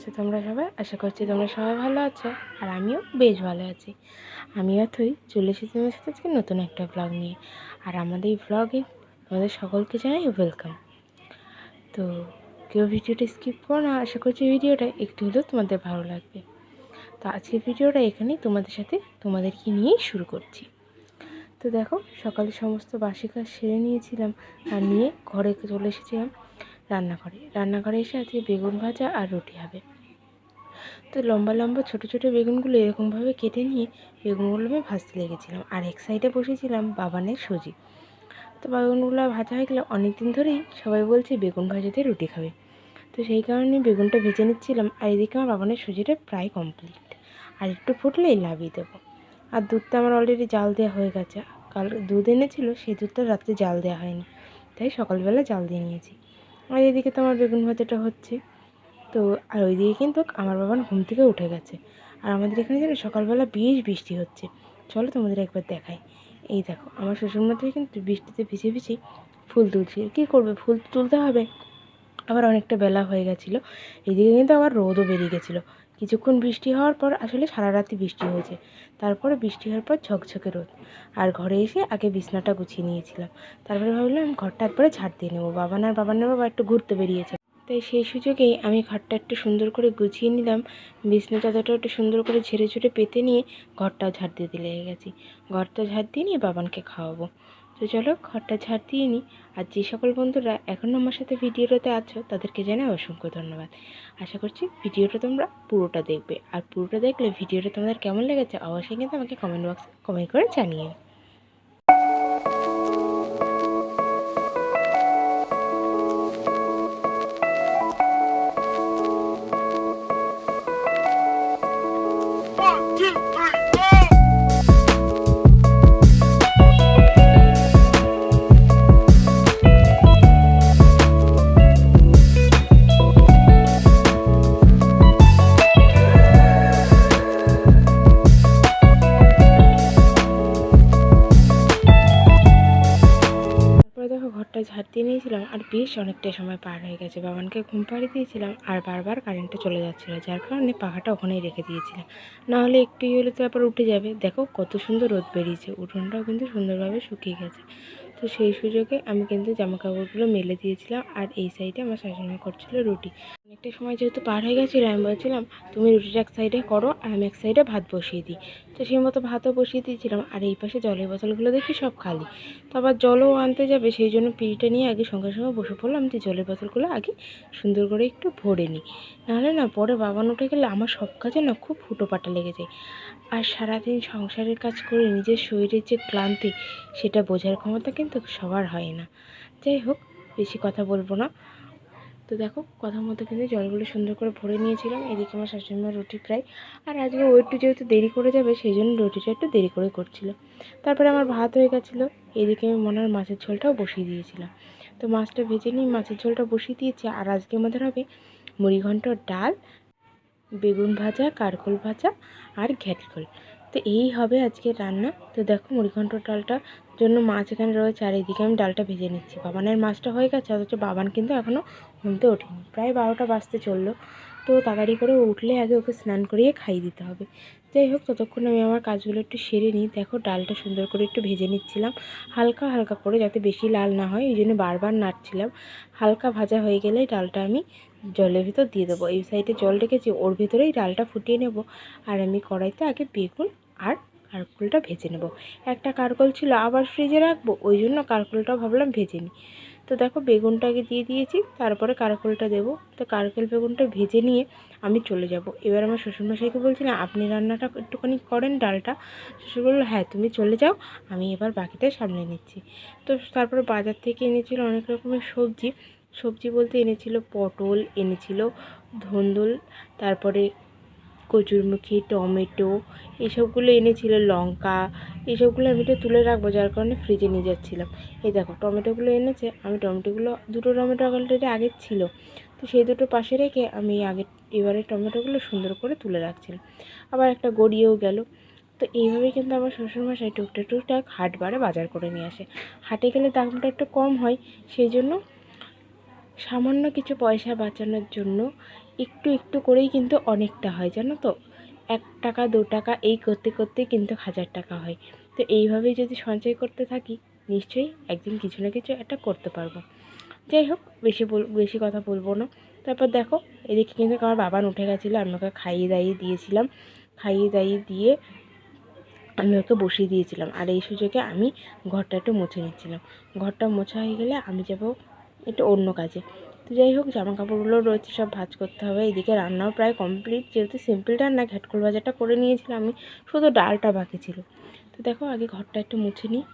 আছো তোমরা সবাই? আশা করছি তোমরা সবাই ভালো আছো, আর আমিও বেশ ভালো আছি। আমি অথই চলে এসেছি তোমার সাথে আজকে নতুন একটা ব্লগ নিয়ে। আর আমাদের এই ব্লগে তোমাদের সকলকে জানাই ওয়েলকাম। তো কেউ ভিডিওটা স্কিপ করো না, আশা করছি ভিডিওটা একটু হলেও তোমাদের ভালো লাগবে। তো আজকের ভিডিওটা এখানেই তোমাদেরকে নিয়েই শুরু করছি। তো দেখো, সকালে সমস্ত বাসি কাজ সেরে নিয়েছিলাম আর নিয়ে ঘরে চলে এসেছিলাম রান্নাঘরে এসে আজকে বেগুন ভাজা আর রুটি হবে। তো লম্বা লম্বা ছোটো ছোটো বেগুনগুলো এরকমভাবে কেটে নিয়ে বেগুনগুলো আমি ভাজতে লেগেছিলাম, আর এক সাইডে বসেছিলাম বাবানের সুজি। তো বেগুনগুলো ভাজা হয়ে গেলে অনেক দিন ধরেই সবাই বলছে বেগুন ভাজাতে রুটি খাবে, তো সেই কারণে বেগুনটা ভেজে নিচ্ছিলাম। আর এদিকে আমার বাবানের সুজিটা প্রায় কমপ্লিট, আর একটু ফুটলেই নামিয়ে দেবো। আর দুধটা আমার অলরেডি জাল দেওয়া হয়ে গেছে। কাল দুধ এনেছিল, সেই দুধটা রাত্রে জাল দেওয়া হয়নি, তাই সকালবেলা জাল দিয়ে নিয়েছি। আর এদিকে তো আমার বেগুন ভাজাটা হচ্ছে। তো আর ওইদিকে কিন্তু আমার বাবান ঘুম থেকে উঠে গেছে। আর আমাদের এখানে যেন সকালবেলা বেশ বৃষ্টি হচ্ছে। চলো তোমাদের একবার দেখাই। এই দেখো, আমার শ্বশুরমশাই কিন্তু বৃষ্টিতে ভিজে ভিজেই ফুল তুলছে। কী করবে, ফুল তুলতে হবে। আবার অনেকটা বেলা হয়ে গেছিলো। এদিকে কিন্তু আবার রোদও বেরিয়ে গেছিলো। কিছুক্ষণ বৃষ্টি হওয়ার পর, আসলে সারা রাতি বৃষ্টি হয়েছে, তারপরে বৃষ্টি হওয়ার পর ঝকঝকে রোদ। আর ঘরে এসে আগে বিছনাটা গুছিয়ে নিয়েছিলাম। তারপরে ভাবলাম ঘরটা একবারে ঝাড় দিয়ে নেবো। বাবানের বাবা একটু ঘুরতে বেরিয়েছে, তাই সেই সুযোগেই আমি ঘরটা একটু সুন্দর করে গুছিয়ে নিলাম। বিছনা চাদরটা একটু সুন্দর করে ঝেড়ে ঝুড়ে পেতে নিয়ে ঘরটাও ঝাড় দিতে লেগে গেছি। ঘরটা ঝাড় দিয়ে নিয়ে বাবানকে খাওয়াবো। তো চলো ঘরটা ঝাড় দিয়ে নিই। আর যে সকল বন্ধুরা এখনও আমার সাথে ভিডিওটাতে আছো, তাদেরকে জানাই অসংখ্য ধন্যবাদ। আশা করছি ভিডিওটা তোমরা পুরোটা দেখবে, আর পুরোটা দেখলে ভিডিওটা তোমাদের কেমন লেগেছে অবশ্যই কিন্তু আমাকে কমেন্ট বক্সে কমেন্ট করে জানিয়ে। দেখো, ঘরটা ঝাড় দিয়ে নিয়েছিলাম আর বেশ অনেকটা সময় পার হয়ে গেছে। বাবানকে ঘুম পাড়িয়ে দিয়েছিলাম আর বারবার কারেন্টটা চলে যাচ্ছিলো, যার কারণে পাখাটা ওখানেই রেখে দিয়েছিলাম। নাহলে একটুই হলে তো আবার উঠে যাবে। দেখো কত সুন্দর রোদ বেরিয়েছে, উঠোনটাও কিন্তু সুন্দরভাবে শুকিয়ে গেছে। তো সেই সুযোগে আমি কিন্তু জামা কাপড়গুলো মেলে দিয়েছিলাম, আর এই সাইডে আমার শাশুড়ি করছিল রুটি। অনেকটা সময় যেহেতু পার হয়ে গেছিলো, আমি বলছিলাম তুমি রুটিটা এক সাইডে করো আর আমি এক সাইডে ভাত বসিয়ে দিই। তো সেই মতো ভাতও বসিয়ে দিয়েছিলাম। আর এই পাশে জলের বোতলগুলো দেখি সব খালি। তো আবার জলও আনতে যাবে, সেই জন্য পিঁড়িটা নিয়ে আগে সঙ্গে সঙ্গে বসে পড়লাম যে জলের বোতলগুলো আগে সুন্দর করে একটু ভরে নিই। নাহলে না পরে বাবান উঠে গেলে আমার সব কাজে না খুব হুটোপাটা লেগে যায়। আর সারাদিন সংসারের কাজ করে নিজের শরীরের যে ক্লান্তি, সেটা বোঝার ক্ষমতা কিন্তু সবার হয় না। যাই হোক, বেশি কথা বলবো না। তো দেখো, কথা মতো কিন্তু জলগুলো সুন্দর করে ভরে নিয়েছিলাম। এদিকে আমার শাশুড়িমার রুটি প্রায়, আর আজকে ও একটু যেহেতু দেরি করে যাবে, সেই জন্য রুটিটা একটু দেরি করে করছিল। তারপরে আমার ভাত হয়ে গেছিলো। এদিকে আমি মনার মাছের ঝোলটাও বসিয়ে দিয়েছিলাম। তো মাছটা ভেজে নিয়ে মাছের ঝোলটা বসিয়ে দিয়েছি। আর আজকে আমাদের হবে মুড়িঘণ্ট, ডাল, বেগুন ভাজা, কারকোল ভাজা আর ঘ্যাটকোল। তো এই হবে আজকে রান্না। তো দেখো, মুড়িঘণ্ট ডালটার জন্য মাছ এখানে রয়েছে, আর এদিকে আমি ডালটা ভেজে নিচ্ছি। বাবানের মাছটা হয়ে গেছে, অথচ বাবান কিন্তু এখনও ঘুমতে ওঠেনি। প্রায় 12টা বাজতে চললো। তো তাড়াতাড়ি করে উঠলে আগে ওকে স্নান করিয়ে খাইয়ে দিতে হবে। যাই হোক, ততক্ষণ আমি আমার কাজগুলো একটু সেরে নিই। দেখো, ডালটা সুন্দর করে একটু ভেজে নিচ্ছিলাম, হালকা হালকা করে, যাতে বেশি লাল না হয়, এই জন্য বারবার নাড়ছিলাম। হালকা ভাজা হয়ে গেলেই ডালটা আমি জলের ভিতর দিয়ে দেবো। এই সাইডে জল রেখেছি, ওর ভেতরেই ডালটা ফুটিয়ে নেব। আর আমি কড়াইতে আগে বেগুন আর কারকোলটা ভেজে নেব। একটা কারকোল ছিল, আবার ফ্রিজে রাখবো, ওই জন্য কারকোলটাও ভাবলাম ভেজে নিই। তো দেখো, বেগুনটাকে দিয়ে দিয়েছি, তারপরে কারকোলটা দেবো। তো কারকোল বেগুনটা ভেজে নিয়ে আমি চলে যাব। এবার আমার শ্বশুরমশাইকে বলছিলাম আপনি রান্নাটা একটুখানি করেন ডালটা। শ্বশুর বললো হ্যাঁ তুমি চলে যাও, আমি এবার বাকিটা সামলে নিচ্ছি। তো তারপরে বাজার থেকে এনেছিল অনেক রকমের সবজি। সবজি বলতে এনেছিল পটল, এনেছিল ধুন্দুল, তারপরে কচুরমুখী, টমেটো, এসবগুলো এনেছিল, লঙ্কা। এসবগুলো আমি একটু তুলে রাখবো, যার কারণে ফ্রিজে নিয়ে যাচ্ছিলাম। এই দেখো, টমেটোগুলো এনেছে। আমি টমেটোগুলো, দুটো টমেটো অলরেডি আগের ছিল, তো সেই দুটো পাশে রেখে আমি এবারে টমেটোগুলো সুন্দর করে তুলে রাখছিলাম। আবার একটা গড়িয়েও গেল। তো এইভাবেই কিন্তু আমার শ্বশুরমশাই টুকটাক হাটবারে বাজার করে নিয়ে আসে। হাটে গেলে দামটা একটু কম হয়, সেই জন্য সামান্য কিছু পয়সা বাঁচানোর জন্য একটু একটু করেই কিন্তু অনেকটা হয়, জানো তো। 1 টাকা 2 টাকা এই করতে করতে কিন্তু 1000 টাকা হয়। তো এইভাবেই যদি সঞ্চয় করতে থাকি, নিশ্চয়ই একদিন কিছু না কিছু একটা করতে পারবো। যাই হোক, বেশি কথা বলবো না। তারপর দেখো, এদিকে কিন্তু আমার বাবান উঠে গেছিলো, আমি ওকে খাইয়ে দাইয়ে দিয়েছিলাম। খাইয়ে দাইয়ে দিয়ে আমি ওকে বসিয়ে দিয়েছিলাম, আর এই সুযোগে আমি ঘরটা একটু মুছে নিচ্ছিলাম। ঘরটা মোছা হয়ে গেলে আমি যাব একটু অন্য কাজে। তো যাই হোক, জামা কাপড়গুলো রয়েছে, সব ভাঁজ করতে হবে। এদিকে রান্নাও প্রায় কমপ্লিট, যেহেতু সিম্পল রান্না, ঘ্যাটকল ভাজাটা করে নিয়েছিলাম আমি, শুধু ডালটা বাকি ছিল। তো দেখো, আগে ঘরটা একটু মুছে নিই।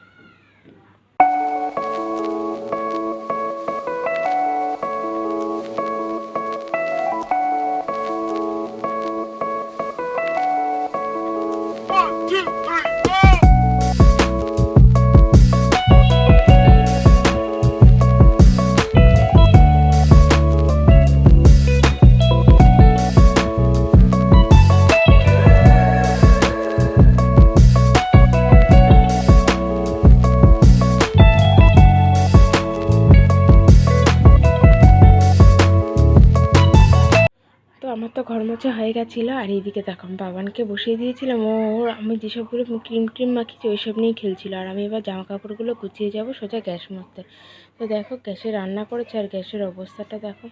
তো আমার তো ঘর মোছা হয়ে গেছিলো, আর এইদিকে দেখো আমি বাবানকে বসিয়ে দিয়েছিলাম। আমি যেসবগুলো ক্রিম মাখিয়েছি ওইসব নিয়েই খেলছিলো। আর আমি এবার জামা কাপড়গুলো গুছিয়ে যাব সোজা গ্যাস মুছতে। তো দেখো, গ্যাসে রান্না করেছে, আর গ্যাসের অবস্থাটা দেখো।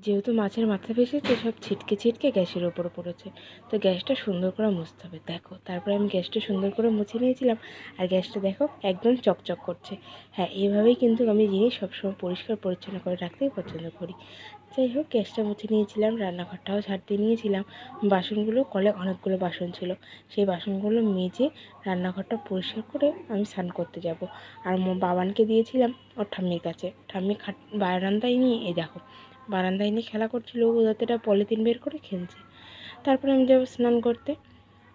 যেহেতু মাছের মাথা ভেসেছে, সব ছিটকে ছিটকে গ্যাসের ওপর পড়েছে। তো গ্যাসটা সুন্দর করে মুছতে হবে। দেখো, তারপরে আমি গ্যাসটা সুন্দর করে মুছে নিয়েছিলাম, আর গ্যাসটা দেখো একদম চকচক করছে। হ্যাঁ, এইভাবেই কিন্তু আমি জিনিস সবসময় পরিষ্কার পরিচ্ছন্ন করে রাখতেই পছন্দ করি। যাই হোক, গ্যাসটা মুছে নিয়েছিলাম, রান্নাঘরটাও ঝাড় দিয়ে নিয়েছিলাম। বাসনগুলো, কলে অনেকগুলো বাসন ছিল, সেই বাসনগুলো মেজে রান্নাঘরটা পরিষ্কার করে আমি স্নান করতে যাব। আর বাবানকে দিয়েছিলাম ওর ঠাম্মির কাছে। ঠাম্মি বারান্দায় নিয়ে, এই দেখো, বারান্দায় নিয়ে খেলা করছিল, ওদেরটা পলিথিন বের করে খেলছে। তারপরে আমি যাবো স্নান করতে।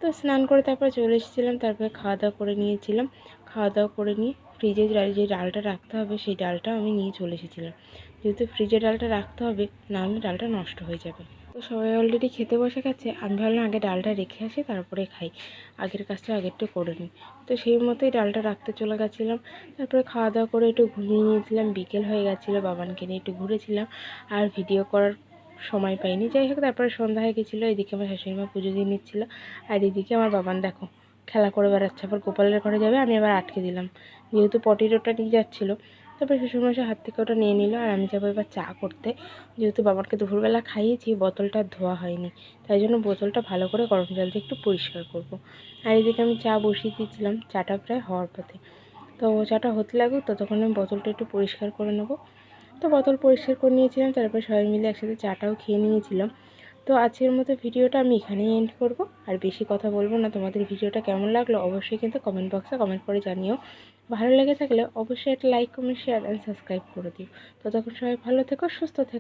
তো স্নান করে তারপরে চলে এসেছিলাম। তারপরে খাওয়া দাওয়া করে নিয়েছিলাম। খাওয়া দাওয়া করে নিয়ে ফ্রিজে যে ডালটা রাখতে হবে, সেই ডালটা আমি নিয়ে চলে এসেছিলাম। যেহেতু ফ্রিজে ডালটা রাখতে হবে, নাহলে ডালটা নষ্ট হয়ে যাবে। তো সবাই অলরেডি খেতে বসে গেছে, আমি ভাবলাম আগে ডালটা রেখে আসি, তারপরে খাই, আগের কাজটা আগেরটা করে নিই। তো সেই মতোই ডালটা রাখতে চলে গেছিলাম। তারপরে খাওয়া দাওয়া করে একটু ঘুমিয়ে নিয়েছিলাম। বিকেল হয়ে গেছিলো, বাবানকে নিয়ে একটু ঘুরেছিলাম, আর ভিডিও করার সময় পাইনি। যাই হোক, তারপরে সন্ধ্যা হয়ে গেছিলো। এদিকে আমার শাশুড়ি মা পুজো দিয়ে নিচ্ছিলো, আর এদিকে আমার বাবান দেখো খেলা করে বেড়াচ্ছে। আবার গোপালের ঘরে যাবে, আমি আবার আটকে দিলাম, যেহেতু পটির ওটা নিয়ে যাচ্ছিলো। তারপরে শ্বশুরমশাই হাত থেকে ওটা নিয়ে নিল, আর আমি যাবো এবার চা করতে। যেহেতু বাবাকে দুপুরবেলা খাইয়েছি, বোতলটা ধোয়া হয়নি, তাই জন্য বোতলটা ভালো করে গরম জল দিয়ে একটু পরিষ্কার করব। আর এদিকে আমি চা বসিয়ে দিয়েছিলাম, চাটা প্রায় হওয়ার পথে। তো চাটা হতে লাগুক, ততক্ষণ আমি বোতলটা একটু পরিষ্কার করে নেবো। তো বোতল পরিষ্কার করে নিয়েছিলাম, তারপরে সবাই মিলে একসাথে চাটাও খেয়ে নিয়েছিলাম। তো আজকের মতো ভিডিওটা আমি এখানেই এন্ড করব, আর বেশি কথা বলবো না। তোমাদের ভিডিওটা কেমন লাগলো অবশ্যই কিন্তু কমেন্ট বক্সে কমেন্ট করে জানিও। ভালো লেগে থাকলে অবশ্যই একটা like, comment, share and subscribe করে দিও। ততক্ষণ সবাই ভালো থেকো, সুস্থ থেকো।